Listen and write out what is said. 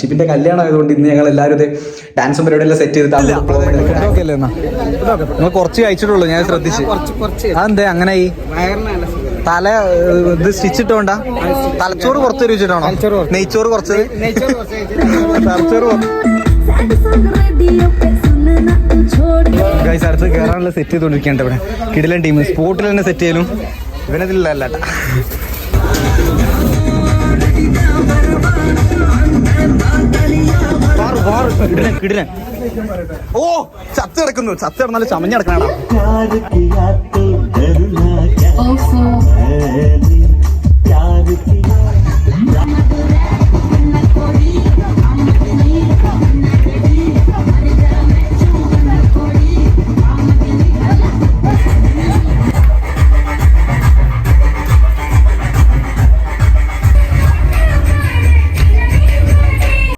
ഷിപ്പിന്റെ കല്യാണം ആയതുകൊണ്ട് ഇന്ന് ഞങ്ങൾ എല്ലാവരും ഡാൻസും പരിപാടിയെല്ലാം സെറ്റ് ചെയ്തിട്ട് നിങ്ങൾ കുറച്ച് കഴിച്ചിട്ടുള്ളൂ, ഞാൻ ശ്രദ്ധിച്ചു. അതെന്തേ അങ്ങനെ ഈ തല ഇത് സ്റ്റിച്ചിട്ടോണ്ടാ? തലച്ചോറ് കുറച്ച് വെച്ചിട്ടാണോ? നെയ്ച്ചോറ് കുറച്ച് തലച്ചോറ് ഗൈസ് അടുത്ത് കയറാനുള്ള സെറ്റ് ചെയ്തോണ്ടിരിക്കണ്ട. ഇവിടെ കിടിലൻ ടീം സ്പോട്ടിൽ തന്നെ സെറ്റ് ചെയ്യലും ഇവനതിലല്ല. കിടിലൻ. ഓ ചത്ത് കിടക്കുന്നു, ചത്ത് കിടന്നാലും ചമഞ്ഞ് കിടക്കണാടാ.